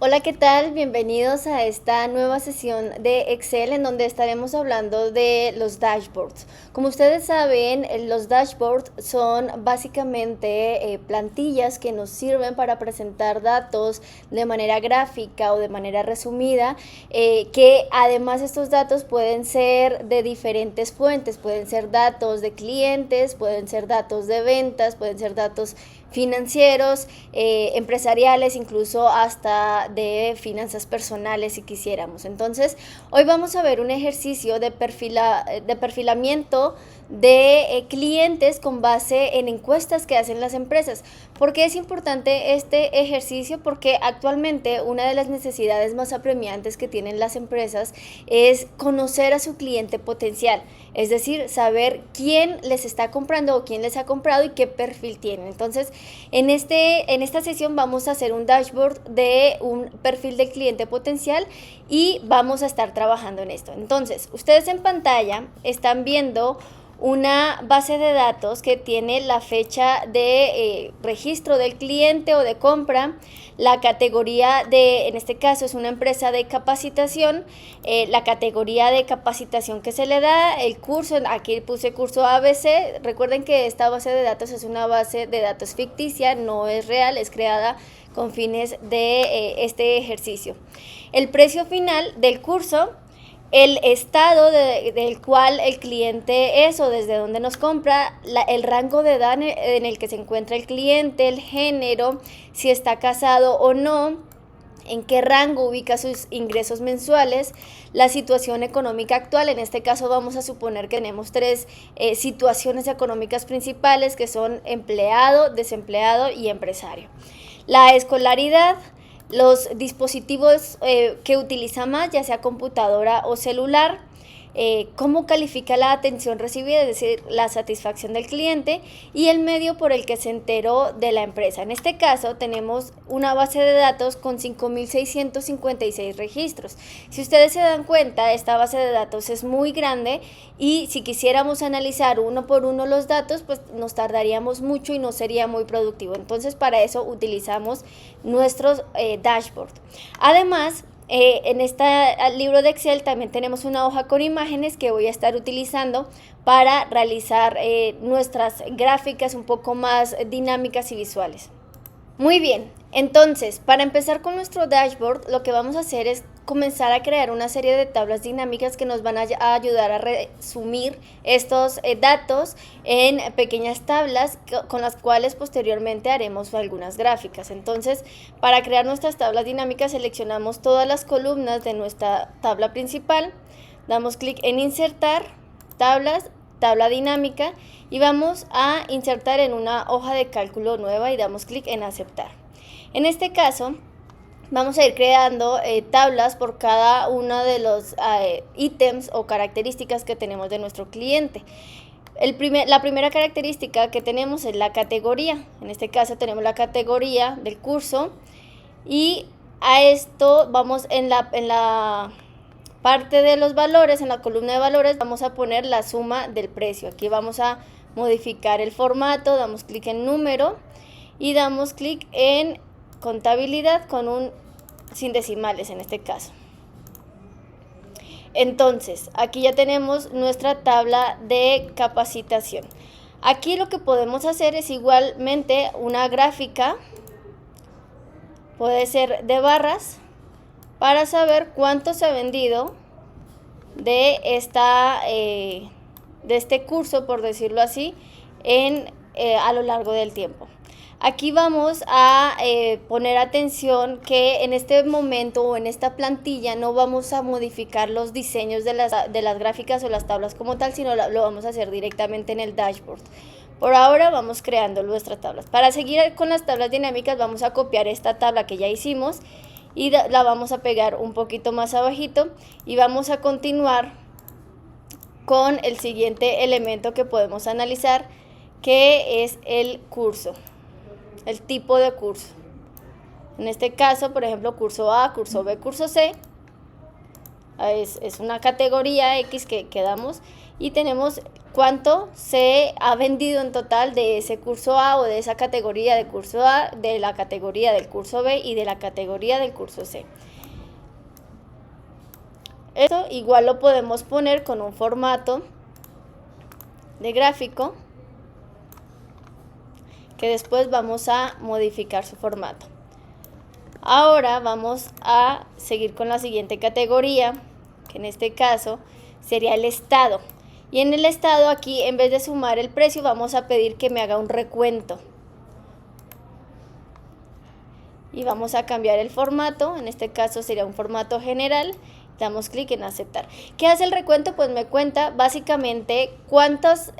Hola, ¿qué tal? Bienvenidos a esta nueva sesión de Excel en donde estaremos hablando de los dashboards. Como ustedes saben, los dashboards son básicamente plantillas que nos sirven para presentar datos de manera gráfica o de manera resumida, que además estos datos pueden ser de diferentes fuentes, pueden ser datos de clientes, pueden ser datos de ventas, pueden ser datos financieros, empresariales, incluso hasta de finanzas personales si quisiéramos. Entonces, hoy vamos a ver un ejercicio de perfilamiento de clientes con base en encuestas que hacen las empresas. ¿Por qué es importante este ejercicio? Porque actualmente una de las necesidades más apremiantes que tienen las empresas es conocer a su cliente potencial, es decir, saber quién les está comprando o quién les ha comprado y qué perfil tienen. Entonces, en esta sesión vamos a hacer un dashboard de un perfil del cliente potencial y vamos a estar trabajando en esto. Entonces, ustedes en pantalla están viendo una base de datos que tiene la fecha de registro del cliente o de compra, la categoría en este caso es una empresa de capacitación, la categoría de capacitación que se le da, el curso, aquí puse curso ABC. Recuerden que esta base de datos es una base de datos ficticia, no es real, es creada con fines de este ejercicio. El precio final del curso, el estado del cual el cliente es o desde donde nos compra, el rango de edad en el que se encuentra el cliente, el género, si está casado o no, en qué rango ubica sus ingresos mensuales, la situación económica actual. En este caso vamos a suponer que tenemos tres situaciones económicas principales, que son empleado, desempleado y empresario. La escolaridad, los dispositivos que utiliza más, ya sea computadora o celular, cómo califica la atención recibida, es decir, la satisfacción del cliente, y el medio por el que se enteró de la empresa. En este caso tenemos una base de datos con 5.656 registros. Si ustedes se dan cuenta, esta base de datos es muy grande y si quisiéramos analizar uno por uno los datos, pues nos tardaríamos mucho y no sería muy productivo. Entonces, para eso utilizamos nuestros dashboards. Además, en este libro de Excel también tenemos una hoja con imágenes que voy a estar utilizando para realizar nuestras gráficas un poco más dinámicas y visuales. Muy bien, entonces, para empezar con nuestro dashboard, lo que vamos a hacer es comenzar a crear una serie de tablas dinámicas que nos van a ayudar a resumir estos datos en pequeñas tablas con las cuales posteriormente haremos algunas gráficas. Entonces, para crear nuestras tablas dinámicas, seleccionamos todas las columnas de nuestra tabla principal, damos clic en insertar, tablas, tabla dinámica, y vamos a insertar en una hoja de cálculo nueva y damos clic en aceptar. En este caso vamos a ir creando tablas por cada uno de los ítems o características que tenemos de nuestro cliente. La primera característica que tenemos es la categoría. En este caso tenemos la categoría del curso, y a esto vamos en la parte de los valores, en la columna de valores, vamos a poner la suma del precio. Aquí vamos a modificar el formato, damos clic en número y damos clic en contabilidad con un sin decimales en este caso. Entonces, aquí ya tenemos nuestra tabla de capacitación. Aquí lo que podemos hacer es igualmente una gráfica, puede ser de barras, para saber cuánto se ha vendido de este curso, por decirlo así, a lo largo del tiempo. Aquí vamos a poner atención que en este momento o en esta plantilla no vamos a modificar los diseños de las gráficas o las tablas como tal, sino lo vamos a hacer directamente en el dashboard. Por ahora vamos creando nuestras tablas. Para seguir con las tablas dinámicas vamos a copiar esta tabla que ya hicimos y la vamos a pegar un poquito más abajito y vamos a continuar con el siguiente elemento que podemos analizar, que es el curso, el tipo de curso. En este caso, por ejemplo, curso A, curso B, curso C, es una categoría X que damos, y tenemos cuánto se ha vendido en total de ese curso A o de esa categoría de curso A, de la categoría del curso B y de la categoría del curso C. Esto igual lo podemos poner con un formato de gráfico que después vamos a modificar su formato. Ahora vamos a seguir con la siguiente categoría, que en este caso sería el estado. Y en el estado aquí, en vez de sumar el precio, vamos a pedir que me haga un recuento. Y vamos a cambiar el formato, en este caso sería un formato general. Damos clic en aceptar. ¿Qué hace el recuento? Pues me cuenta básicamente cuántos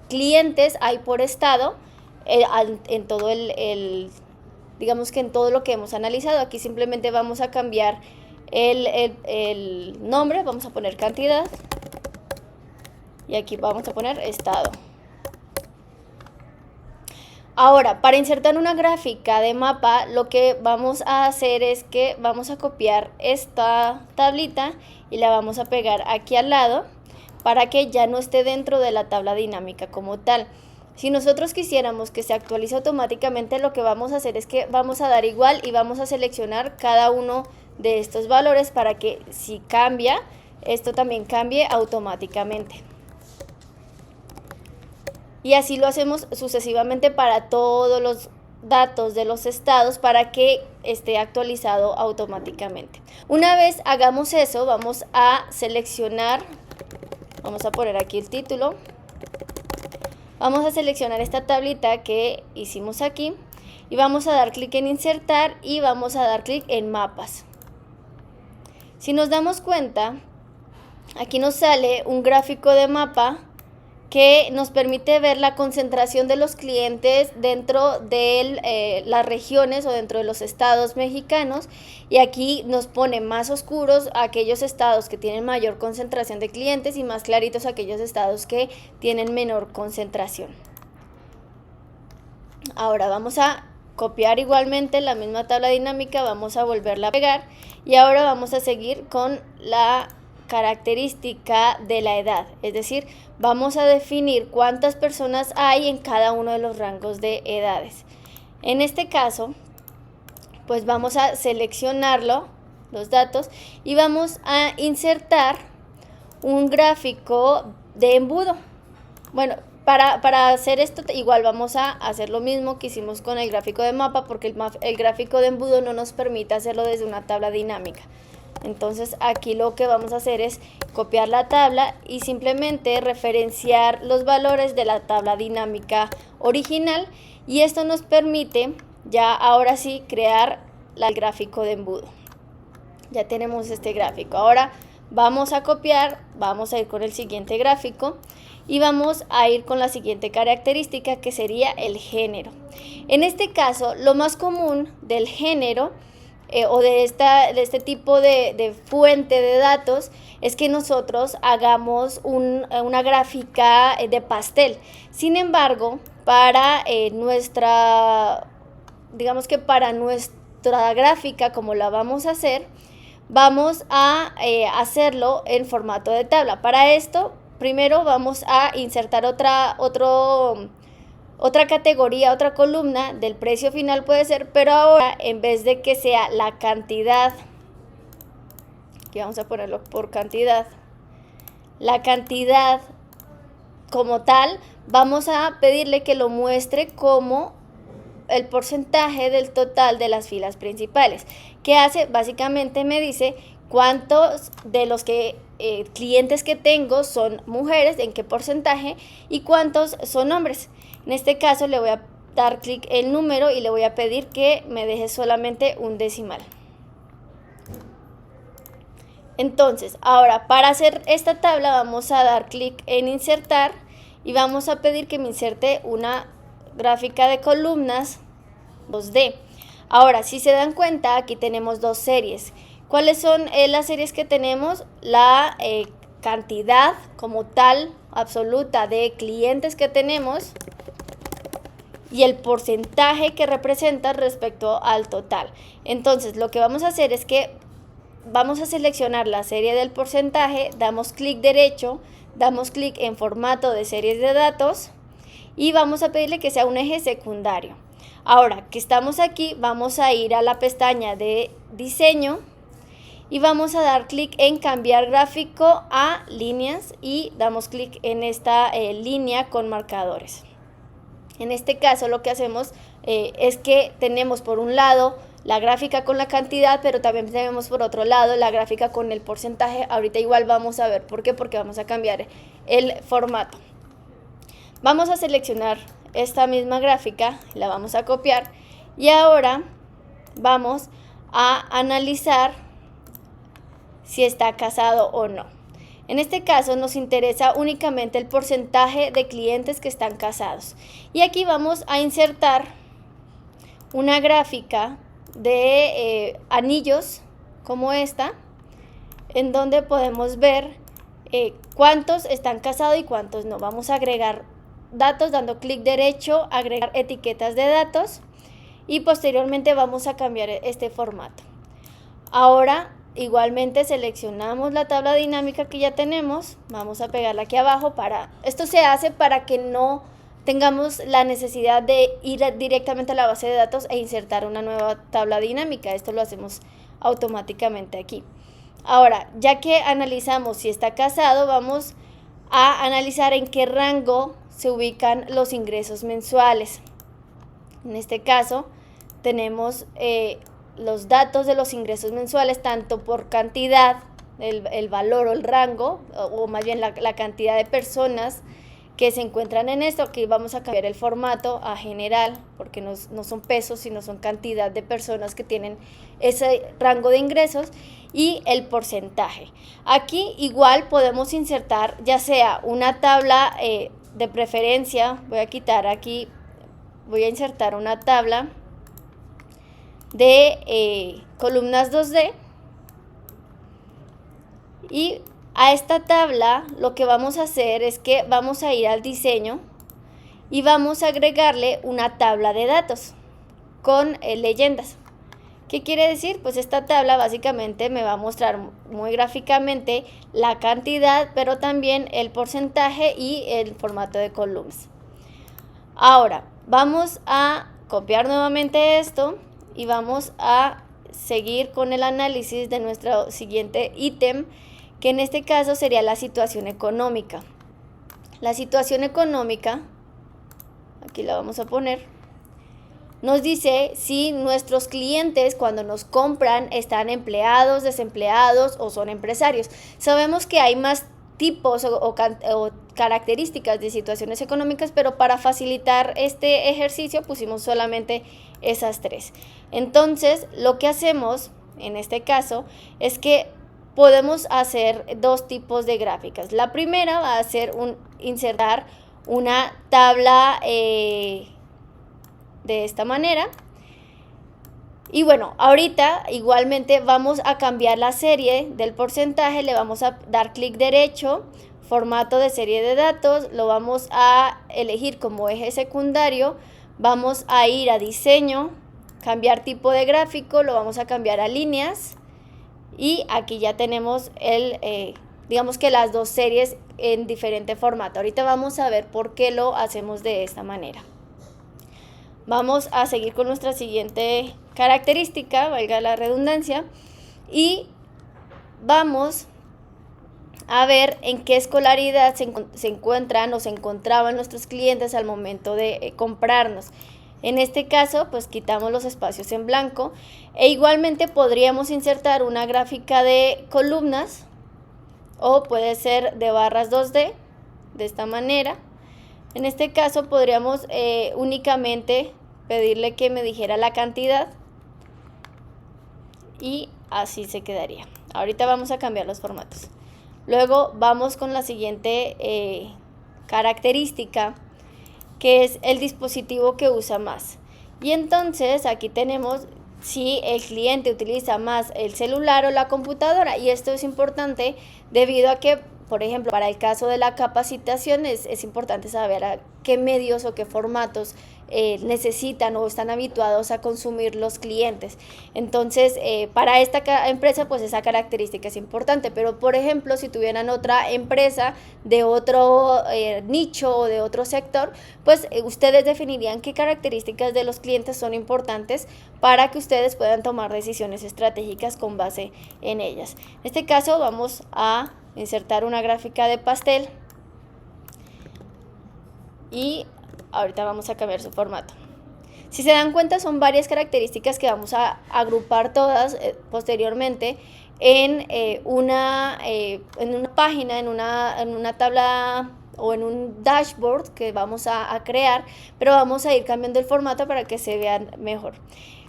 clientes hay por estado en todo digamos que en todo lo que hemos analizado. Aquí simplemente vamos a cambiar el nombre, vamos a poner cantidad y aquí vamos a poner estado. Ahora, para insertar una gráfica de mapa, lo que vamos a hacer es que vamos a copiar esta tablita y la vamos a pegar aquí al lado para que ya no esté dentro de la tabla dinámica como tal. Si nosotros quisiéramos que se actualice automáticamente, lo que vamos a hacer es que vamos a dar igual y vamos a seleccionar cada uno de estos valores para que si cambia, esto también cambie automáticamente. Y así lo hacemos sucesivamente para todos los datos de los estados para que esté actualizado automáticamente. Una vez hagamos eso, vamos a seleccionar, vamos a poner aquí el título, vamos a seleccionar esta tablita que hicimos aquí y vamos a dar clic en insertar y vamos a dar clic en mapas. Si nos damos cuenta, aquí nos sale un gráfico de mapa que nos permite ver la concentración de los clientes dentro de las regiones o dentro de los estados mexicanos, y aquí nos pone más oscuros aquellos estados que tienen mayor concentración de clientes y más claritos aquellos estados que tienen menor concentración. Ahora vamos a copiar igualmente la misma tabla dinámica, vamos a volverla a pegar y ahora vamos a seguir con la característica de la edad, es decir, vamos a definir cuántas personas hay en cada uno de los rangos de edades. En este caso, pues vamos a seleccionarlo, los datos, y vamos a insertar un gráfico de embudo. Bueno, para hacer esto igual vamos a hacer lo mismo que hicimos con el gráfico de mapa, porque el gráfico de embudo no nos permite hacerlo desde una tabla dinámica. Entonces aquí lo que vamos a hacer es copiar la tabla y simplemente referenciar los valores de la tabla dinámica original, y esto nos permite ya ahora sí crear el gráfico de embudo. Ya tenemos este gráfico. Ahora vamos a copiar, vamos a ir con el siguiente gráfico y vamos a ir con la siguiente característica, que sería el género. En este caso, lo más común del género o de este tipo de fuente de datos es que nosotros hagamos una gráfica de pastel. Sin embargo, para digamos que para nuestra gráfica, como la vamos a hacer, vamos a hacerlo en formato de tabla. Para esto, primero vamos a insertar otra categoría, otra columna del precio final puede ser, pero ahora en vez de que sea la cantidad, aquí vamos a ponerlo por cantidad, la cantidad como tal, vamos a pedirle que lo muestre como el porcentaje del total de las filas principales. ¿Qué hace? Básicamente me dice cuántos de los clientes que tengo son mujeres, en qué porcentaje, y cuántos son hombres. En este caso le voy a dar clic en número y le voy a pedir que me deje solamente un decimal. Entonces, ahora para hacer esta tabla vamos a dar clic en insertar y vamos a pedir que me inserte una gráfica de columnas 2D. Ahora, si se dan cuenta, aquí tenemos dos series. ¿Cuáles son las series que tenemos? La cantidad como tal absoluta de clientes que tenemos y el porcentaje que representa respecto al total. Entonces, lo que vamos a hacer es que vamos a seleccionar la serie del porcentaje, damos clic derecho, damos clic en formato de series de datos y vamos a pedirle que sea un eje secundario. Ahora que estamos aquí, vamos a ir a la pestaña de diseño y vamos a dar clic en cambiar gráfico a líneas y damos clic en esta línea con marcadores. En este caso lo que hacemos es que tenemos por un lado la gráfica con la cantidad, pero también tenemos por otro lado la gráfica con el porcentaje. Ahorita igual vamos a ver por qué, porque vamos a cambiar el formato. Vamos a seleccionar esta misma gráfica, la vamos a copiar y ahora vamos a analizar si está casado o no. En este caso nos interesa únicamente el porcentaje de clientes que están casados. Y aquí vamos a insertar una gráfica de anillos como esta, en donde podemos ver cuántos están casados y cuántos no. Vamos a agregar datos dando clic derecho, agregar etiquetas de datos y posteriormente vamos a cambiar este formato. Ahora igualmente seleccionamos la tabla dinámica que ya tenemos, vamos a pegarla aquí abajo. Esto se hace para que no tengamos la necesidad de ir directamente a la base de datos e insertar una nueva tabla dinámica. Esto lo hacemos automáticamente aquí. Ahora, ya que analizamos si está casado, vamos a analizar en qué rango se ubican los ingresos mensuales. En este caso tenemos los datos de los ingresos mensuales, tanto por cantidad, el valor o el rango, o más bien la cantidad de personas que se encuentran en esto. Aquí vamos a cambiar el formato a general, porque no son pesos, sino son cantidad de personas que tienen ese rango de ingresos, y el porcentaje. Aquí igual podemos insertar ya sea una tabla de preferencia. Voy a quitar aquí, voy a insertar una tabla de columnas 2D y a esta tabla lo que vamos a hacer es que vamos a ir al diseño y vamos a agregarle una tabla de datos con leyendas. ¿Qué quiere decir? Pues esta tabla básicamente me va a mostrar muy gráficamente la cantidad, pero también el porcentaje y el formato de columnas. Ahora vamos a copiar nuevamente esto y vamos a seguir con el análisis de nuestro siguiente ítem, que en este caso sería la situación económica. La situación económica, aquí la vamos a poner, nos dice si nuestros clientes cuando nos compran están empleados, desempleados o son empresarios. Sabemos que hay más tipos o características de situaciones económicas, pero para facilitar este ejercicio pusimos solamente esas tres. Entonces, lo que hacemos en este caso es que podemos hacer dos tipos de gráficas. La primera va a ser insertar una tabla de esta manera. Y bueno, ahorita igualmente vamos a cambiar la serie del porcentaje, le vamos a dar clic derecho, formato de serie de datos, lo vamos a elegir como eje secundario, vamos a ir a diseño, cambiar tipo de gráfico, lo vamos a cambiar a líneas y aquí ya tenemos digamos que las dos series en diferente formato. Ahorita vamos a ver por qué lo hacemos de esta manera. Vamos a seguir con nuestra siguiente característica, valga la redundancia, y vamos a ver en qué escolaridad se encuentran o se encontraban nuestros clientes al momento de comprarnos. En este caso, pues quitamos los espacios en blanco e igualmente podríamos insertar una gráfica de columnas o puede ser de barras 2D, de esta manera. En este caso podríamos únicamente pedirle que me dijera la cantidad y así se quedaría. Ahorita vamos a cambiar los formatos. Luego vamos con la siguiente característica, que es el dispositivo que usa más. Y entonces aquí tenemos si el cliente utiliza más el celular o la computadora, y esto es importante debido a que, por ejemplo, para el caso de la capacitación es importante saber a qué medios o qué formatos necesitan o están habituados a consumir los clientes. Entonces, para esta empresa, pues esa característica es importante. Pero, por ejemplo, si tuvieran otra empresa de otro nicho o de otro sector, pues ustedes definirían qué características de los clientes son importantes para que ustedes puedan tomar decisiones estratégicas con base en ellas. En este caso, vamos a insertar una gráfica de pastel y ahorita vamos a cambiar su formato. Si se dan cuenta, son varias características que vamos a agrupar todas posteriormente en una página, en una tabla o en un dashboard que vamos a crear, pero vamos a ir cambiando el formato para que se vean mejor.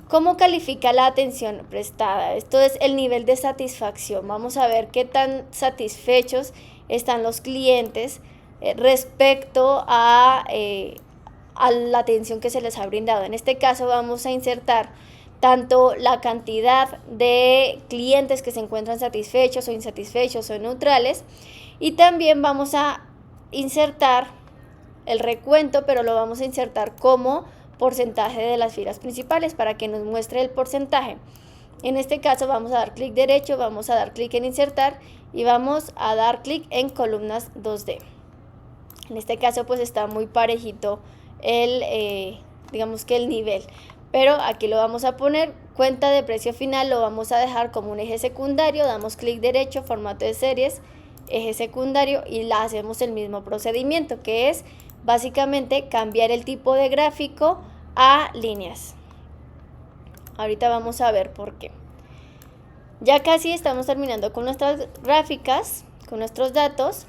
¿Cómo califica la atención prestada? Esto es el nivel de satisfacción. Vamos a ver qué tan satisfechos están los clientes respecto a la atención que se les ha brindado. En este caso vamos a insertar tanto la cantidad de clientes que se encuentran satisfechos o insatisfechos o neutrales, y también vamos a insertar el recuento, pero lo vamos a insertar como porcentaje de las filas principales para que nos muestre el porcentaje. En este caso vamos a dar clic derecho, vamos a dar clic en insertar y vamos a dar clic en columnas 2D. En este caso pues está muy parejito digamos que el nivel, pero aquí lo vamos a poner cuenta de precio final, lo vamos a dejar como un eje secundario, damos clic derecho, formato de series, eje secundario, y la hacemos el mismo procedimiento, que es básicamente cambiar el tipo de gráfico a líneas. Ahorita vamos a ver por qué. Ya casi estamos terminando con nuestras gráficas, con nuestros datos,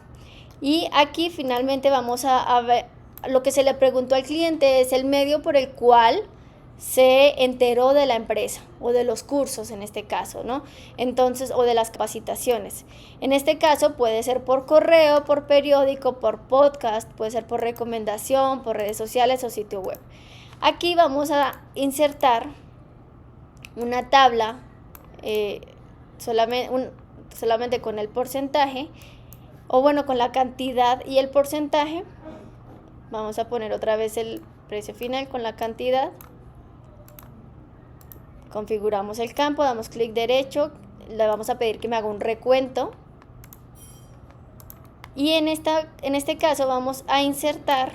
y aquí finalmente vamos a ver lo que se le preguntó al cliente. Es el medio por el cual se enteró de la empresa o de los cursos en este caso, ¿no? Entonces, o de las capacitaciones. En este caso puede ser por correo, por periódico, por podcast, puede ser por recomendación, por redes sociales o sitio web. Aquí vamos a insertar una tabla solamente con el porcentaje, o bueno, con la cantidad y el porcentaje. Vamos a poner otra vez el precio final con la cantidad. Configuramos el campo, damos clic derecho, le vamos a pedir que me haga un recuento. Y en este caso vamos a insertar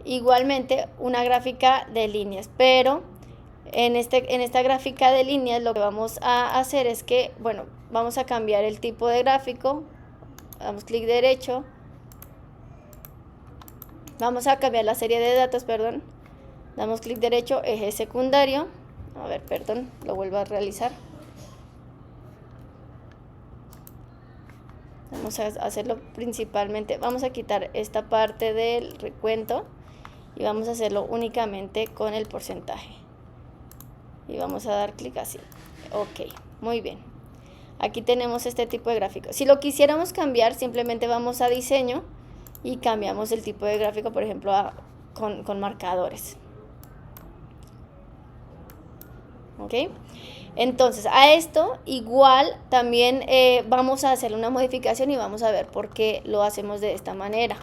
igualmente una gráfica de líneas, pero en esta gráfica de líneas lo que vamos a hacer es que, bueno, vamos a cambiar el tipo de gráfico, damos clic derecho, vamos a cambiar la serie de datos, perdón, damos clic derecho, eje secundario, a ver, perdón, lo vuelvo a realizar. Vamos a hacerlo principalmente, vamos a quitar esta parte del recuento y vamos a hacerlo únicamente con el porcentaje. Y vamos a dar clic así. Ok, muy bien. Aquí tenemos este tipo de gráfico. Si lo quisiéramos cambiar, simplemente vamos a diseño y cambiamos el tipo de gráfico, por ejemplo, con marcadores. ¿Ok? Entonces, a esto igual también vamos a hacer una modificación y vamos a ver por qué lo hacemos de esta manera.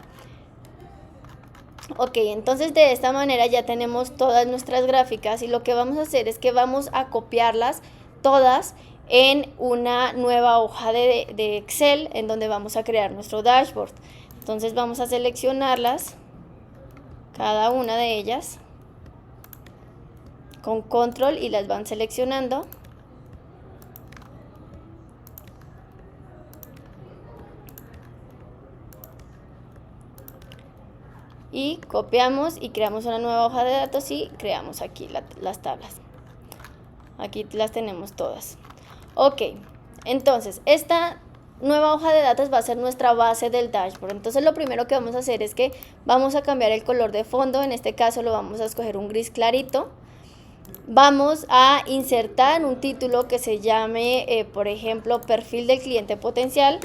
Ok, entonces de esta manera ya tenemos todas nuestras gráficas, y lo que vamos a hacer es que vamos a copiarlas todas en una nueva hoja de Excel en donde vamos a crear nuestro dashboard. Entonces vamos a seleccionarlas, cada una de ellas, con control, y las van seleccionando. Y copiamos y creamos una nueva hoja de datos y creamos aquí las tablas. Aquí las tenemos todas. Ok, entonces esta nueva hoja de datos va a ser nuestra base del dashboard. Entonces lo primero que vamos a hacer es que vamos a cambiar el color de fondo. En este caso lo vamos a escoger un gris clarito. Vamos a insertar un título que se llame, por ejemplo, perfil del cliente potencial.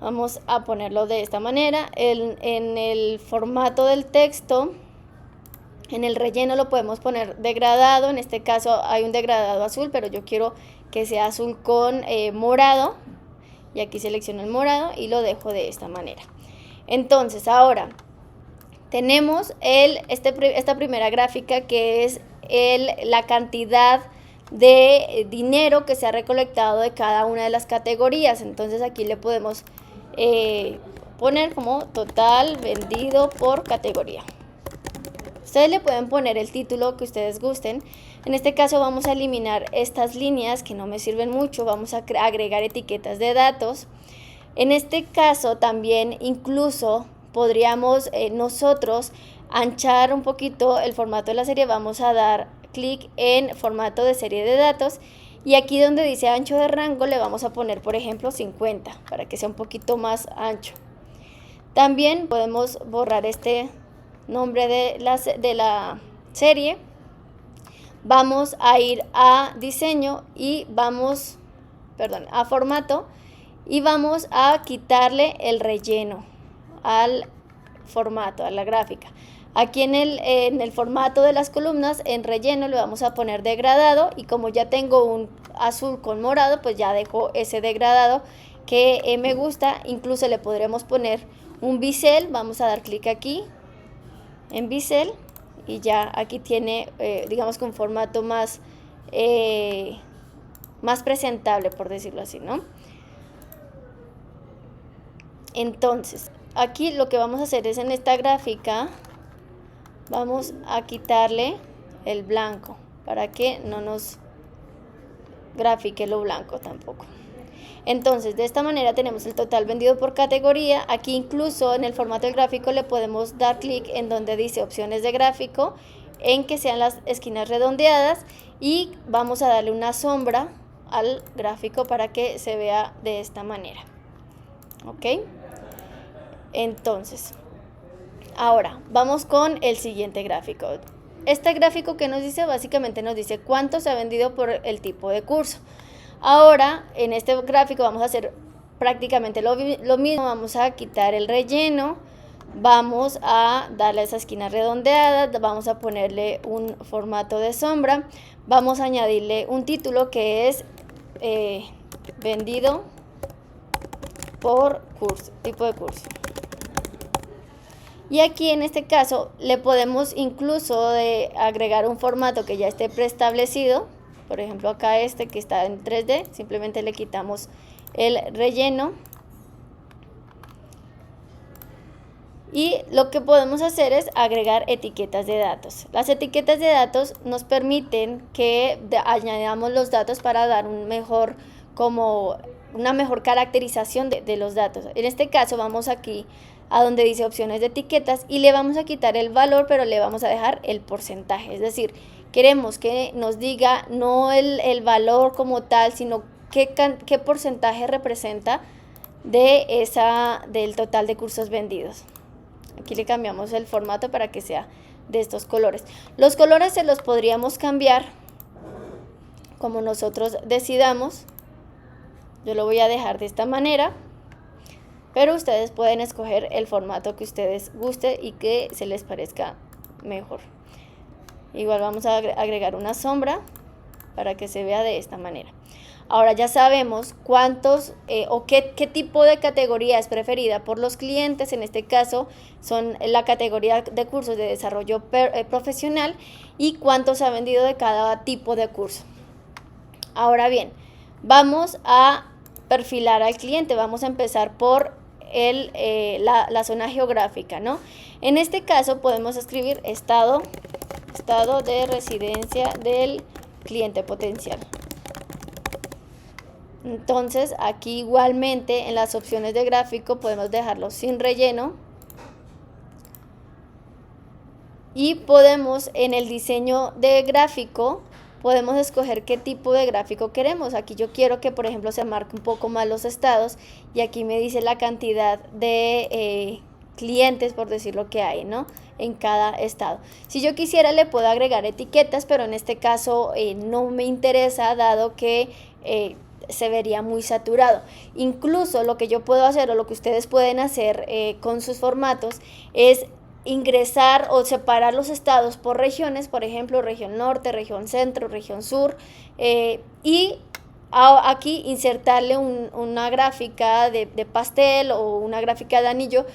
Vamos a ponerlo de esta manera. En el formato del texto, en el relleno lo podemos poner degradado. En este caso hay un degradado azul, pero yo quiero que sea azul con morado. y aquí selecciono el morado y lo dejo de esta manera. Entonces ahora tenemos esta primera gráfica que es la cantidad de dinero que se ha recolectado de cada una de las categorías. Entonces aquí le podemos poner como total vendido por categoría. Ustedes le pueden poner el título que ustedes gusten. En este caso vamos a eliminar estas líneas que no me sirven mucho, vamos a agregar etiquetas de datos. En este caso también incluso podríamos nosotros anchar un poquito el formato de la serie. Vamos a dar clic en formato de serie de datos y aquí donde dice ancho de rango le vamos a poner por ejemplo 50 para que sea un poquito más ancho. También podemos borrar este nombre de la serie. Vamos a ir a diseño y a formato y vamos a quitarle el relleno al formato, a la gráfica. Aquí en el formato de las columnas, en relleno le vamos a poner degradado y como ya tengo un azul con morado, pues ya dejo ese degradado que me gusta. Incluso le podremos poner un bisel, vamos a dar clic aquí en bisel y ya aquí tiene digamos que un formato más presentable, por decirlo así, ¿no? Entonces aquí lo que vamos a hacer es en esta gráfica vamos a quitarle el blanco para que no nos grafique lo blanco tampoco. Entonces de esta manera tenemos el total vendido por categoría. Aquí incluso en el formato del gráfico le podemos dar clic en donde dice opciones de gráfico, en que sean las esquinas redondeadas y vamos a darle una sombra al gráfico para que se vea de esta manera. ¿Ok? Entonces ahora vamos con el siguiente gráfico. Este gráfico que nos dice, básicamente nos dice cuánto se ha vendido por el tipo de curso. Ahora en este gráfico vamos a hacer prácticamente lo mismo, vamos a quitar el relleno, vamos a darle a esa esquina redondeada, vamos a ponerle un formato de sombra, vamos a añadirle un título que es vendido por curso, tipo de curso. Y aquí en este caso le podemos incluso agregar un formato que ya esté preestablecido. Por ejemplo acá que está en 3D, simplemente le quitamos el relleno. Y lo que podemos hacer es agregar etiquetas de datos. Las etiquetas de datos nos permiten que añadamos los datos para dar una mejor caracterización de los datos. En este caso vamos aquí a donde dice opciones de etiquetas y le vamos a quitar el valor, pero le vamos a dejar el porcentaje. Es decir, queremos que nos diga no el valor como tal, sino qué porcentaje representa del total de cursos vendidos. Aquí le cambiamos el formato para que sea de estos colores. Los colores se los podríamos cambiar como nosotros decidamos. Yo lo voy a dejar de esta manera, pero ustedes pueden escoger el formato que ustedes guste y que se les parezca mejor. Igual vamos a agregar una sombra para que se vea de esta manera. Ahora ya sabemos cuántos o qué tipo de categoría es preferida por los clientes. En este caso son la categoría de cursos de desarrollo profesional y cuántos se ha vendido de cada tipo de curso. Ahora bien, vamos a perfilar al cliente. Vamos a empezar por la zona geográfica, ¿no? En este caso podemos escribir estado de residencia del cliente potencial. Entonces aquí igualmente en las opciones de gráfico podemos dejarlo sin relleno y podemos en el diseño de gráfico podemos escoger qué tipo de gráfico queremos. Aquí yo quiero que por ejemplo se marque un poco más los estados y aquí me dice la cantidad de clientes, por decirlo, que hay, ¿no?, en cada estado. Si yo quisiera le puedo agregar etiquetas, pero en este caso no me interesa, dado que se vería muy saturado. Incluso lo que yo puedo hacer o lo que ustedes pueden hacer con sus formatos es ingresar o separar los estados por regiones, por ejemplo región norte, región centro, región sur, y aquí insertarle una gráfica de pastel o una gráfica de anillo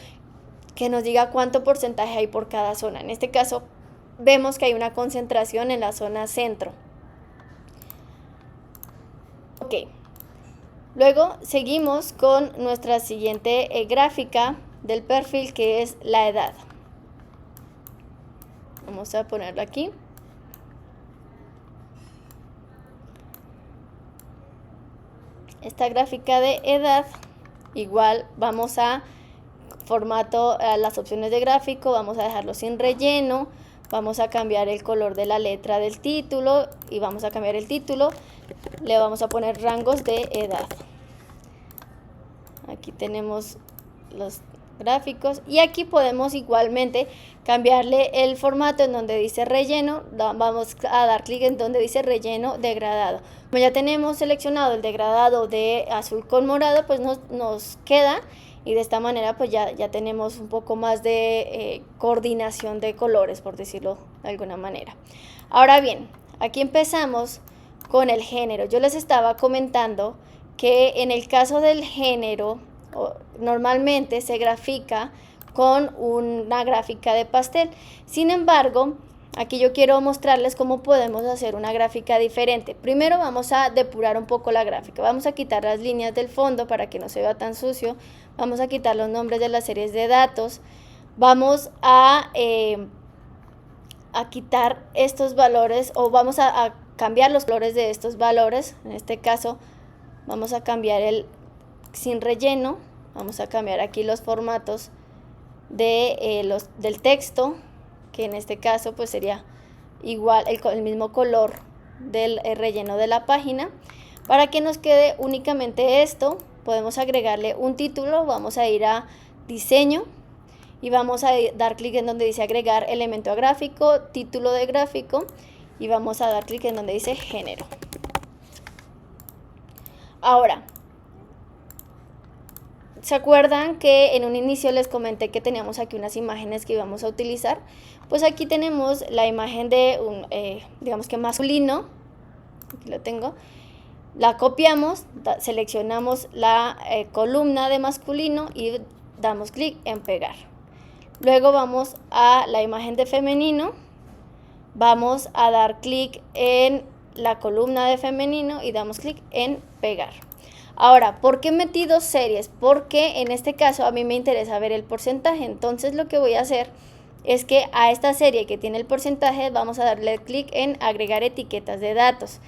que nos diga cuánto porcentaje hay por cada zona. En este caso vemos que hay una concentración en la zona centro. Ok, luego seguimos con nuestra siguiente gráfica del perfil, que es la edad. Vamos a ponerlo aquí. Esta gráfica de edad, igual vamos a formato, a las opciones de gráfico, vamos a dejarlo sin relleno, vamos a cambiar el color de la letra del título y vamos a cambiar el título, le vamos a poner rangos de edad. Aquí tenemos los gráficos y aquí podemos igualmente cambiarle el formato en donde dice relleno. Vamos a dar clic en donde dice relleno degradado. Como ya tenemos seleccionado el degradado de azul con morado, pues nos queda, y de esta manera pues ya tenemos un poco más de coordinación de colores, por decirlo de alguna manera. Ahora bien, aquí empezamos con el género. Yo les estaba comentando que en el caso del género normalmente se grafica con una gráfica de pastel. Sin embargo, aquí yo quiero mostrarles cómo podemos hacer una gráfica diferente. Primero vamos a depurar un poco la gráfica. Vamos a quitar las líneas del fondo para que no se vea tan sucio. Vamos a quitar los nombres de las series de datos. Vamos a quitar estos valores, o vamos a cambiar los colores de estos valores. En este caso vamos a cambiar el sin relleno, vamos a cambiar aquí los formatos del texto, que en este caso pues sería igual el mismo color del relleno de la página. Para que nos quede únicamente esto, podemos agregarle un título. Vamos a ir a diseño y vamos a dar clic en donde dice agregar elemento a gráfico, título de gráfico, y vamos a dar clic en donde dice género. Ahora, ¿se acuerdan que en un inicio les comenté que teníamos aquí unas imágenes que íbamos a utilizar? Pues aquí tenemos la imagen de un, digamos que masculino. Aquí lo tengo. La copiamos, seleccionamos la columna de masculino y damos clic en pegar. Luego vamos a la imagen de femenino. Vamos a dar clic en la columna de femenino y damos clic en pegar. Ahora, ¿por qué metí dos series? Porque en este caso a mí me interesa ver el porcentaje. Entonces lo que voy a hacer es que a esta serie que tiene el porcentaje vamos a darle clic en agregar etiquetas de datos.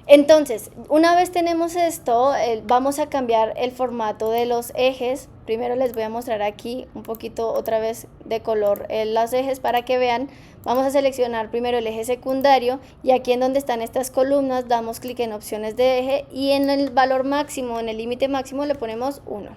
Entonces, una vez tenemos esto, vamos a cambiar el formato de los ejes. Primero les voy a mostrar aquí un poquito otra vez de color los ejes para que vean. Vamos a seleccionar primero el eje secundario y aquí en donde están estas columnas damos clic en opciones de eje y en el valor máximo, en el límite máximo le ponemos 1.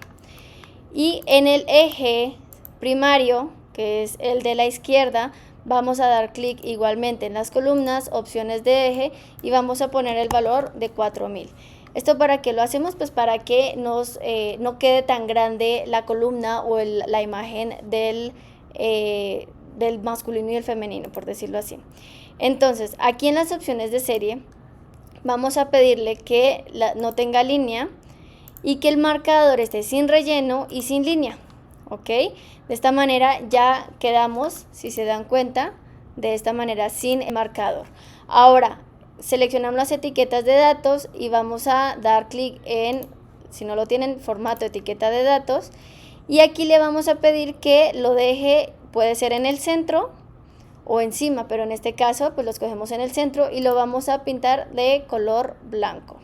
Y en el eje primario, que es el de la izquierda, vamos a dar clic igualmente en las columnas, opciones de eje, y vamos a poner el valor de 4000. ¿Esto para qué lo hacemos? Pues para que no quede tan grande la columna o la imagen del masculino y el femenino, por decirlo así. Entonces, aquí en las opciones de serie, vamos a pedirle que no tenga línea y que el marcador esté sin relleno y sin línea. ¿Ok? De esta manera ya quedamos, si se dan cuenta, de esta manera sin el marcador. Ahora, seleccionamos las etiquetas de datos y vamos a dar clic en, si no lo tienen, formato etiqueta de datos. Y aquí le vamos a pedir que lo deje, puede ser en el centro o encima, pero en este caso pues lo escogemos en el centro y lo vamos a pintar de color blanco.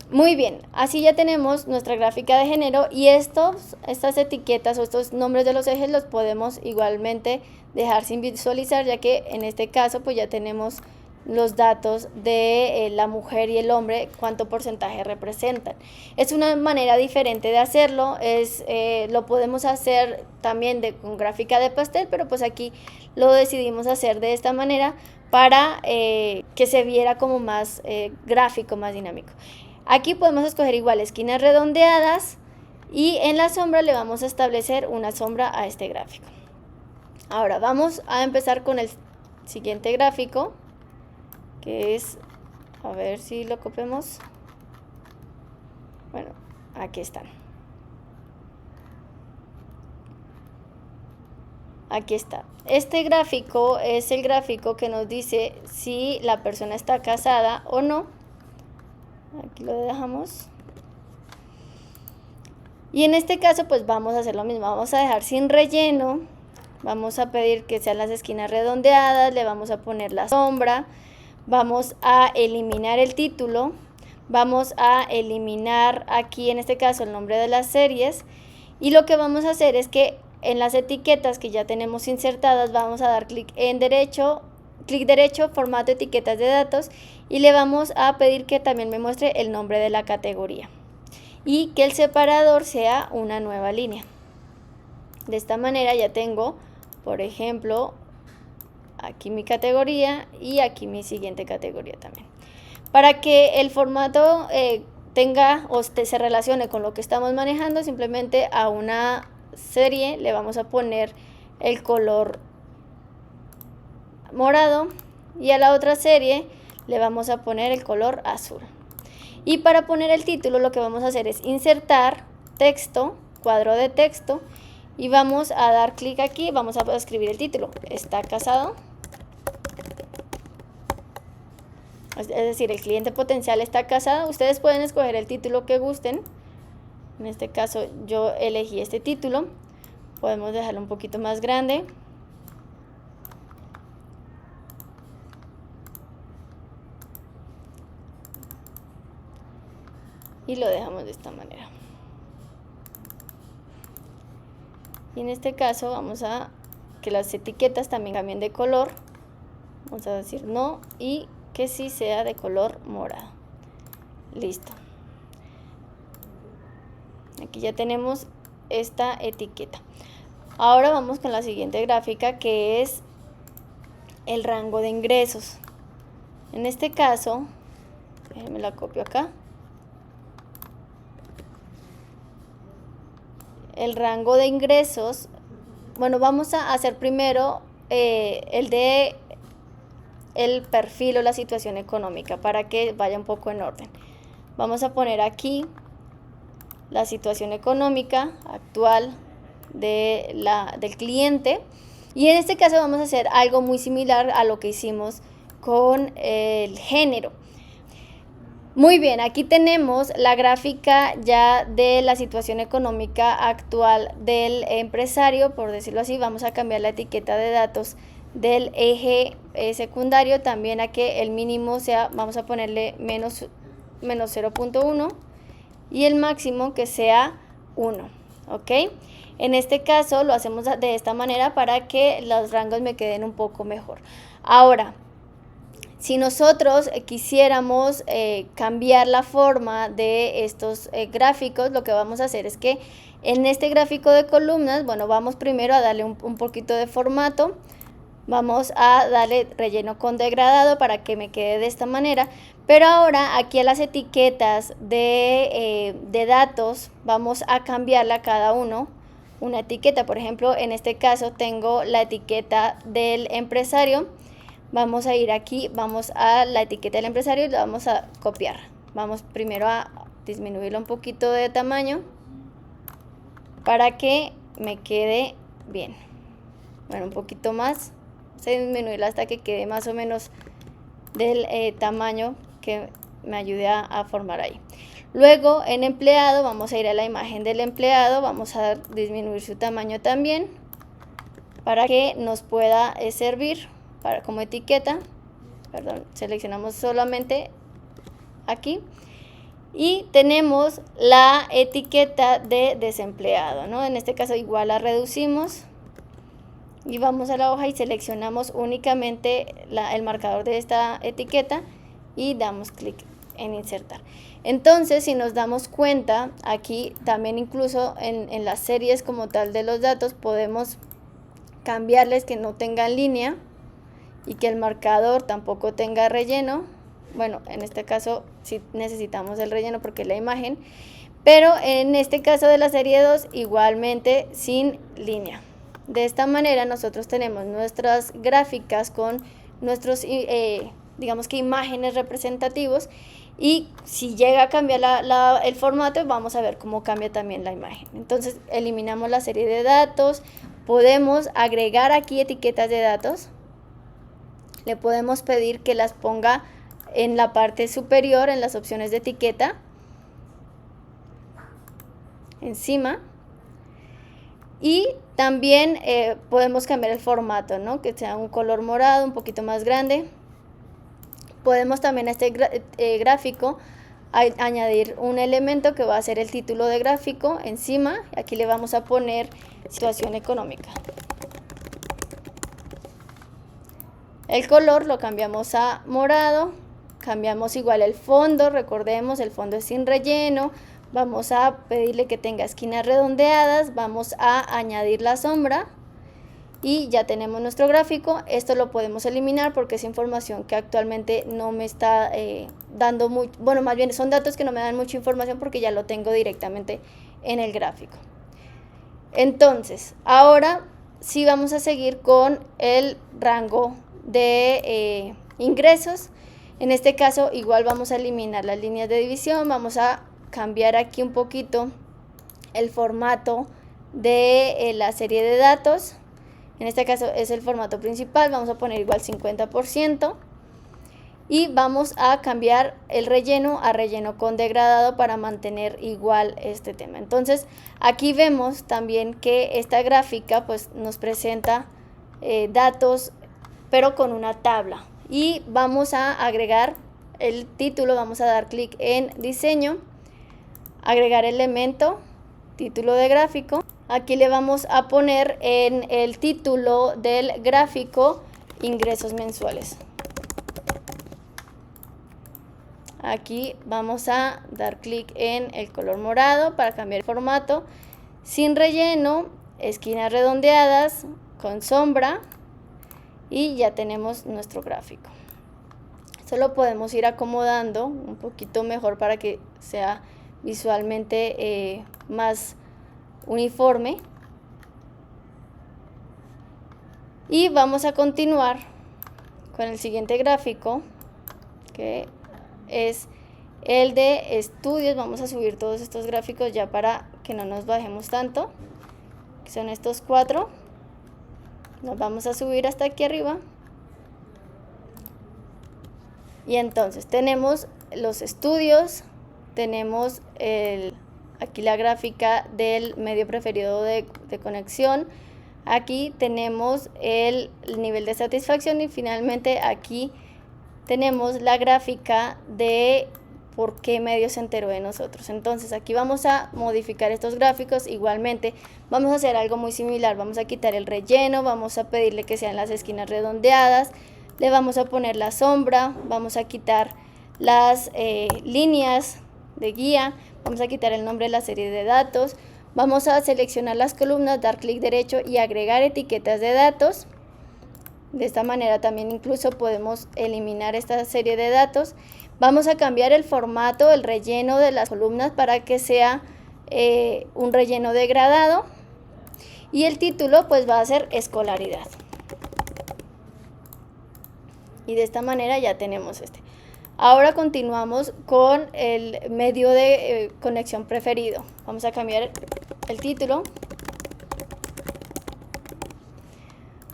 Muy bien, así ya tenemos nuestra gráfica de género y estas etiquetas o estos nombres de los ejes los podemos igualmente dejar sin visualizar, ya que en este caso pues ya tenemos los datos de la mujer y el hombre, cuánto porcentaje representan. Es una manera diferente de hacerlo, lo podemos hacer también con gráfica de pastel, pero pues aquí lo decidimos hacer de esta manera para que se viera como más gráfico, más dinámico. Aquí podemos escoger igual esquinas redondeadas y en la sombra le vamos a establecer una sombra a este gráfico. Ahora vamos a empezar con el siguiente gráfico, que es, A ver si lo copiamos. Bueno, aquí están. Aquí está. Este gráfico es el gráfico que nos dice si la persona está casada o no. Aquí lo dejamos. Y en este caso pues vamos a hacer lo mismo. Vamos a dejar sin relleno. Vamos a pedir que sean las esquinas redondeadas. Le vamos a poner la sombra. Vamos a eliminar el título. Vamos a eliminar aquí en este caso el nombre de las series. Y lo que vamos a hacer es que en las etiquetas que ya tenemos insertadas vamos a dar clic derecho, formato etiquetas de datos, y le vamos a pedir que también me muestre el nombre de la categoría y que el separador sea una nueva línea. De esta manera ya tengo, por ejemplo, aquí mi categoría y aquí mi siguiente categoría también. Para que el formato tenga o se relacione con lo que estamos manejando, simplemente a una serie le vamos a poner el color morado y a la otra serie le vamos a poner el color azul. Y para poner el título lo que vamos a hacer es insertar texto, cuadro de texto, y vamos a dar clic aquí, vamos a escribir el título, ¿está casado? Es decir, el cliente potencial está casado. Ustedes pueden escoger el título que gusten. En este caso yo elegí este título. Podemos dejarlo un poquito más grande. Y lo dejamos de esta manera. Y en este caso vamos a que las etiquetas también cambien de color. Vamos a decir no y que sí sea de color morado. Listo. Aquí ya tenemos esta etiqueta. Ahora vamos con la siguiente gráfica, que es el rango de ingresos. En este caso, déjenme la copio acá. El rango de ingresos, bueno, vamos a hacer primero el de el perfil o la situación económica para que vaya un poco en orden. Vamos a poner aquí la situación económica actual del cliente, y en este caso vamos a hacer algo muy similar a lo que hicimos con el género. Muy bien, aquí tenemos la gráfica ya de la situación económica actual del empresario, por decirlo así. Vamos a cambiar la etiqueta de datos del eje secundario también a que el mínimo sea, vamos a ponerle menos 0.1 y el máximo que sea 1, ¿ok? En este caso lo hacemos de esta manera para que los rangos me queden un poco mejor. Ahora, si nosotros quisiéramos cambiar la forma de estos gráficos, lo que vamos a hacer es que en este gráfico de columnas, bueno, vamos primero a darle un poquito de formato. Vamos a darle relleno con degradado para que me quede de esta manera. Pero ahora aquí a las etiquetas de datos vamos a cambiarla cada uno una etiqueta. Por ejemplo, en este caso tengo la etiqueta del empresario. Vamos a ir aquí, vamos a la etiqueta del empresario y la vamos a copiar. Vamos primero a disminuirlo un poquito de tamaño para que me quede bien. Bueno, un poquito más. Vamos a disminuirla hasta que quede más o menos del tamaño que me ayude a formar ahí. Luego en empleado vamos a ir a la imagen del empleado, vamos a disminuir su tamaño también para que nos pueda servir como etiqueta. Perdón, seleccionamos solamente aquí y tenemos la etiqueta de desempleado, ¿no? En este caso igual la reducimos y vamos a la hoja y seleccionamos únicamente el marcador de esta etiqueta y damos clic en insertar. Entonces, si nos damos cuenta, aquí también incluso en las series como tal de los datos podemos cambiarles que no tengan línea y que el marcador tampoco tenga relleno. Bueno, en este caso sí necesitamos el relleno porque es la imagen, pero en este caso de la serie 2 igualmente sin línea. De esta manera nosotros tenemos nuestras gráficas con nuestros digamos que imágenes representativos, y si llega a cambiar el formato, vamos a ver cómo cambia también la imagen. Entonces eliminamos la serie de datos, podemos agregar aquí etiquetas de datos, le podemos pedir que las ponga en la parte superior, en las opciones de etiqueta, encima, y también podemos cambiar el formato, ¿no? Que sea un color morado, un poquito más grande. Podemos también a este gráfico añadir un elemento que va a ser el título de gráfico encima. Aquí le vamos a poner situación económica. El color lo cambiamos a morado, cambiamos igual el fondo, recordemos el fondo es sin relleno, vamos a pedirle que tenga esquinas redondeadas, vamos a añadir la sombra y ya tenemos nuestro gráfico. Esto lo podemos eliminar porque es información que actualmente no me está dando mucho, bueno, más bien son datos que no me dan mucha información porque ya lo tengo directamente en el gráfico. Entonces, ahora sí vamos a seguir con el rango de ingresos. En este caso igual vamos a eliminar las líneas de división, vamos a cambiar aquí un poquito el formato de la serie de datos. En este caso es el formato principal, vamos a poner igual 50% y vamos a cambiar el relleno a relleno con degradado para mantener igual este tema. Entonces aquí vemos también que esta gráfica pues nos presenta datos pero con una tabla, y vamos a agregar el título, vamos a dar clic en diseño, agregar elemento, título de gráfico. Aquí le vamos a poner en el título del gráfico ingresos mensuales. Aquí vamos a dar clic en el color morado para cambiar el formato, sin relleno, esquinas redondeadas, con sombra, y ya tenemos nuestro gráfico. Esto lo podemos ir acomodando un poquito mejor para que sea visualmente más uniforme. Y vamos a continuar con el siguiente gráfico, que es el de estudios. Vamos a subir todos estos gráficos ya para que no nos bajemos tanto, que son estos 4. Nos vamos a subir hasta aquí arriba. Y entonces tenemos los estudios, tenemos aquí la gráfica del medio preferido de conexión, aquí tenemos el nivel de satisfacción y finalmente aquí tenemos la gráfica de por qué medio se enteró de nosotros. Entonces aquí vamos a modificar estos gráficos. Igualmente vamos a hacer algo muy similar, vamos a quitar el relleno, vamos a pedirle que sean las esquinas redondeadas, le vamos a poner la sombra, vamos a quitar las líneas de guía, vamos a quitar el nombre de la serie de datos, vamos a seleccionar las columnas, dar clic derecho y agregar etiquetas de datos. De esta manera también incluso podemos eliminar esta serie de datos. Vamos a cambiar el formato, el relleno de las columnas para que sea un relleno degradado, y el título pues va a ser escolaridad. Y de esta manera ya tenemos este. Ahora continuamos con el medio de conexión preferido. Vamos a cambiar el título.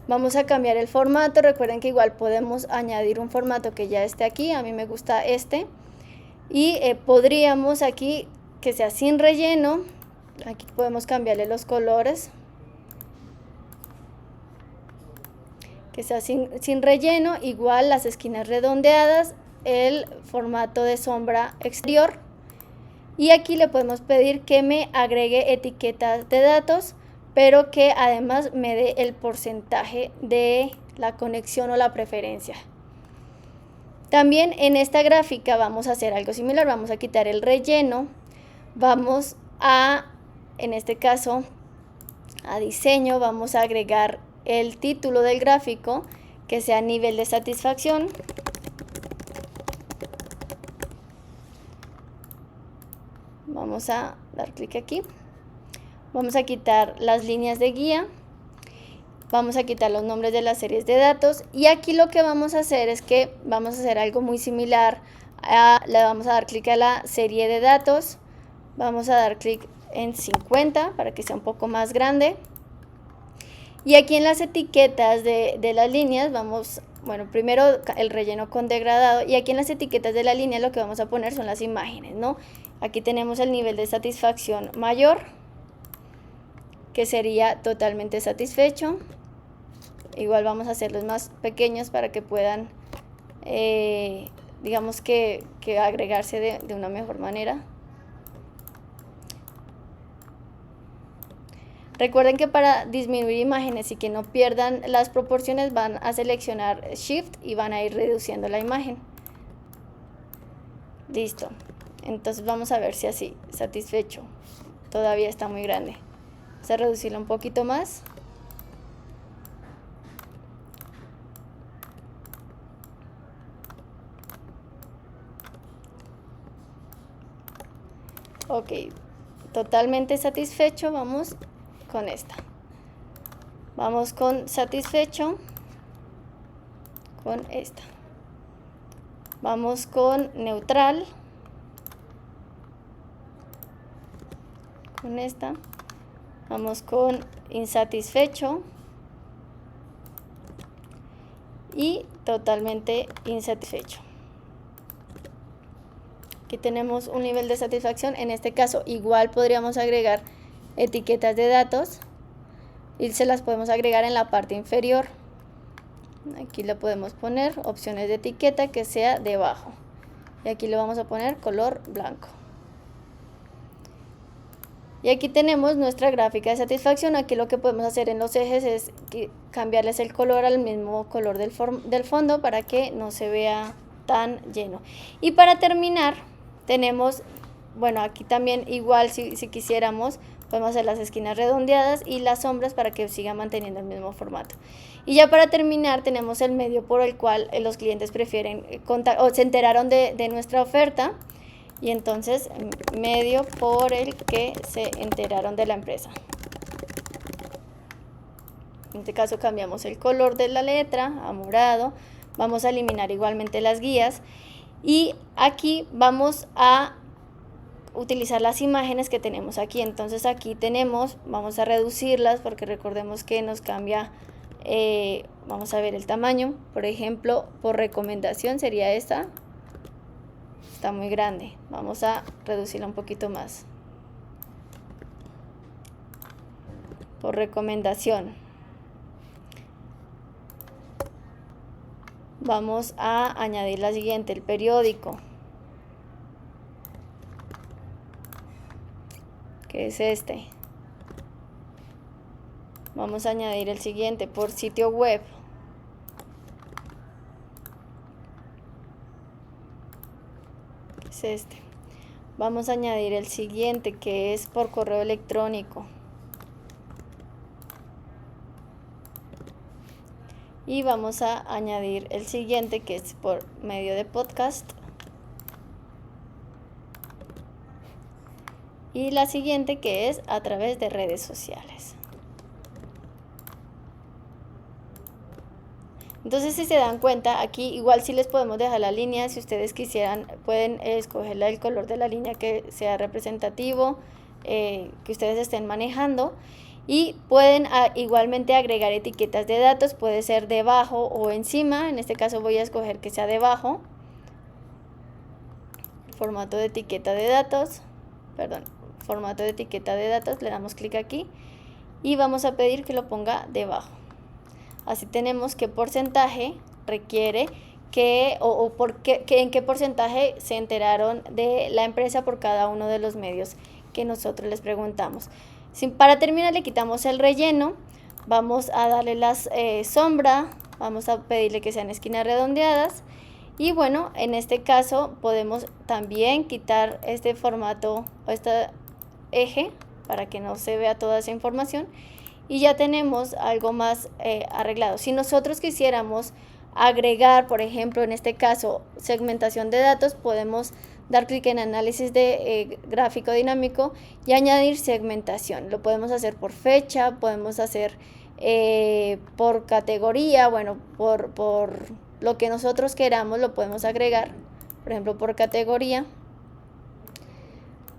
Vamos a cambiar el formato. Recuerden que igual podemos añadir un formato que ya esté aquí. A mí me gusta este. Y podríamos aquí que sea sin relleno. Aquí podemos cambiarle los colores. Que sea sin relleno. Igual las esquinas redondeadas. El formato de sombra exterior. Y aquí le podemos pedir que me agregue etiquetas de datos, pero que además me dé el porcentaje de la conexión o la preferencia. También en esta gráfica vamos a hacer algo similar, vamos a quitar el relleno, vamos a, en este caso, a diseño, vamos a agregar el título del gráfico, que sea nivel de satisfacción. Vamos a dar clic aquí. Vamos a quitar las líneas de guía Vamos a quitar los nombres de las series de datos y aquí lo que vamos a hacer es que vamos a hacer algo muy similar. Le vamos a dar clic a la serie de datos, vamos a dar clic en 50 para que sea un poco más grande. Y aquí en las etiquetas de las líneas vamos, bueno, primero el relleno con degradado, y aquí en las etiquetas de la línea lo que vamos a poner son las imágenes, ¿no? Aquí tenemos el nivel de satisfacción mayor, que sería totalmente satisfecho. Igual vamos a hacerlos más pequeños para que puedan, digamos que agregarse de una mejor manera. Recuerden que para disminuir imágenes y que no pierdan las proporciones van a seleccionar Shift y van a ir reduciendo la imagen. Listo. Entonces vamos a ver si así, satisfecho. Todavía está muy grande. Vamos a reducirlo un poquito más. Ok, totalmente satisfecho. Vamos con esta. Vamos con satisfecho con esta. Vamos con neutral con esta. Vamos con insatisfecho y totalmente insatisfecho. Aquí tenemos un nivel de satisfacción. En este caso igual podríamos agregar etiquetas de datos y se las podemos agregar en la parte inferior. Aquí le podemos poner opciones de etiqueta que sea debajo y aquí le vamos a poner color blanco. Y aquí tenemos nuestra gráfica de satisfacción. Aquí lo que podemos hacer en los ejes es cambiarles el color al mismo color del fondo para que no se vea tan lleno. Y para terminar tenemos, bueno, aquí también igual si quisiéramos podemos hacer las esquinas redondeadas y las sombras para que siga manteniendo el mismo formato. Y ya para terminar tenemos el medio por el cual los clientes prefieren o se enteraron de nuestra oferta. Y entonces, medio por el que se enteraron de la empresa. En este caso cambiamos el color de la letra a morado. Vamos a eliminar igualmente las guías. Y aquí vamos a utilizar las imágenes que tenemos aquí. Entonces aquí tenemos, vamos a reducirlas porque recordemos que nos cambia, vamos a ver el tamaño. Por ejemplo, por recomendación sería esta. Está muy grande, vamos a reducirla un poquito más. Por recomendación vamos a añadir la siguiente, el periódico, que es este. Vamos a añadir el siguiente, por sitio web. Este. Vamos a añadir el siguiente que es por correo electrónico y vamos a añadir el siguiente que es por medio de podcast y la siguiente que es a través de redes sociales. Entonces, si se dan cuenta, aquí igual sí les podemos dejar la línea. Si ustedes quisieran, pueden escoger el color de la línea que sea representativo, que ustedes estén manejando. Y pueden igualmente agregar etiquetas de datos, puede ser debajo o encima. En este caso voy a escoger que sea debajo. Formato de etiqueta de datos, formato de etiqueta de datos, le damos clic aquí y vamos a pedir que lo ponga debajo. Así tenemos qué porcentaje requiere en qué porcentaje se enteraron de la empresa por cada uno de los medios que nosotros les preguntamos. Para terminar le quitamos el relleno, vamos a darle las sombra, vamos a pedirle que sean esquinas redondeadas y bueno, en este caso podemos también quitar este formato o este eje para que no se vea toda esa información. Y ya tenemos algo más arreglado. Si nosotros quisiéramos agregar, por ejemplo, en este caso, segmentación de datos, podemos dar clic en análisis de gráfico dinámico y añadir segmentación. Lo podemos hacer por fecha, podemos hacer por categoría, bueno, por lo que nosotros queramos lo podemos agregar. Por ejemplo, por categoría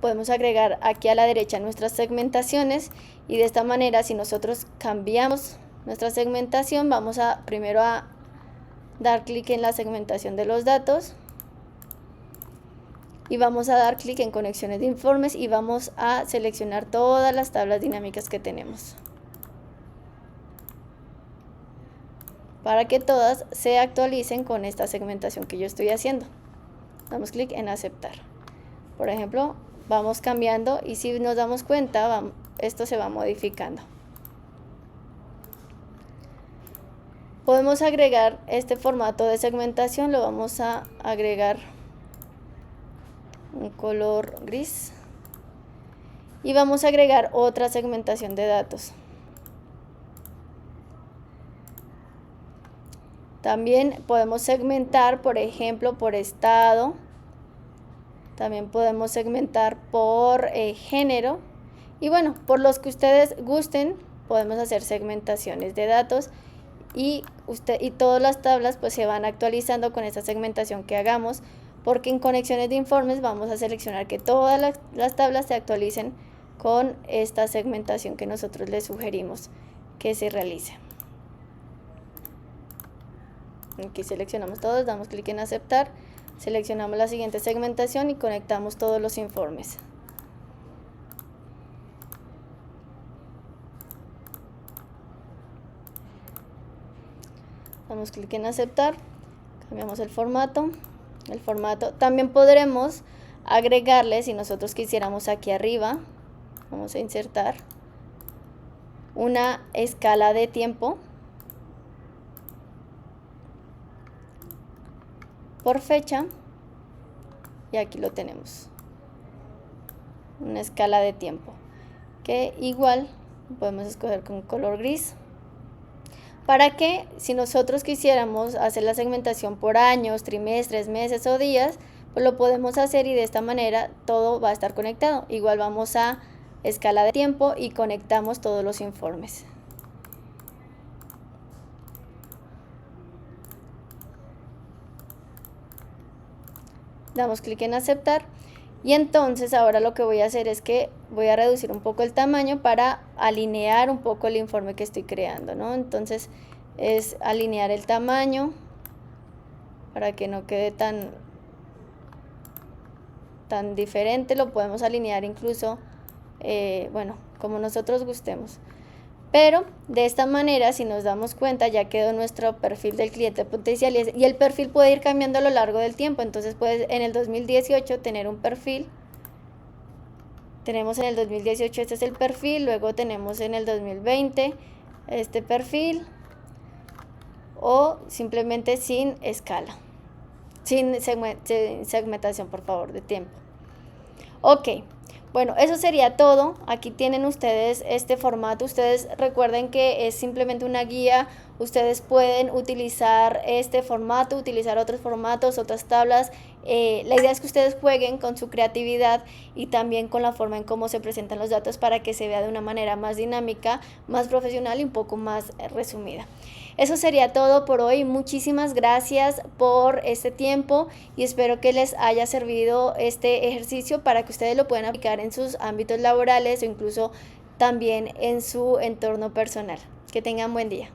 podemos agregar aquí a la derecha nuestras segmentaciones, y de esta manera, si nosotros cambiamos nuestra segmentación, vamos a primero a dar clic en la segmentación de los datos y vamos a dar clic en conexiones de informes y vamos a seleccionar todas las tablas dinámicas que tenemos para que todas se actualicen con esta segmentación que yo estoy haciendo. Damos clic en aceptar. Por ejemplo, vamos cambiando y si nos damos cuenta, esto se va modificando. Podemos agregar este formato de segmentación, lo vamos a agregar un color gris y vamos a agregar otra segmentación de datos. También podemos segmentar, por ejemplo, por estado. También podemos segmentar por género. Y bueno, por los que ustedes gusten, podemos hacer segmentaciones de datos. Y todas las tablas pues se van actualizando con esta segmentación que hagamos, porque en conexiones de informes vamos a seleccionar que todas las tablas se actualicen con esta segmentación que nosotros les sugerimos que se realice. Aquí seleccionamos todos, damos clic en aceptar, seleccionamos la siguiente segmentación y conectamos todos los informes. Damos clic en aceptar, cambiamos el formato. También podremos agregarle, si nosotros quisiéramos, aquí arriba, vamos a insertar una escala de tiempo por fecha, y aquí lo tenemos, una escala de tiempo que igual podemos escoger con color gris, para que si nosotros quisiéramos hacer la segmentación por años, trimestres, meses o días, pues lo podemos hacer y de esta manera todo va a estar conectado. Igual vamos a escala de tiempo y conectamos todos los informes. Damos clic en aceptar y entonces ahora lo que voy a hacer es que voy a reducir un poco el tamaño para alinear un poco el informe que estoy creando, ¿no? Entonces es alinear el tamaño para que no quede tan diferente. Lo podemos alinear incluso, bueno, como nosotros gustemos. Pero de esta manera, si nos damos cuenta, ya quedó nuestro perfil del cliente potencial y el perfil puede ir cambiando a lo largo del tiempo. Entonces puedes en el 2018 tener un perfil. Tenemos en el 2018 este es el perfil, luego tenemos en el 2020 este perfil, o simplemente sin escala, sin segmentación, por favor, de tiempo. Ok. Bueno, eso sería todo. Aquí tienen ustedes este formato. Ustedes recuerden que es simplemente una guía. Ustedes pueden utilizar este formato, utilizar otros formatos, otras tablas. La idea es que ustedes jueguen con su creatividad y también con la forma en cómo se presentan los datos para que se vea de una manera más dinámica, más profesional y un poco más resumida. Eso sería todo por hoy. Muchísimas gracias por este tiempo y espero que les haya servido este ejercicio para que ustedes lo puedan aplicar en sus ámbitos laborales o incluso también en su entorno personal. Que tengan buen día.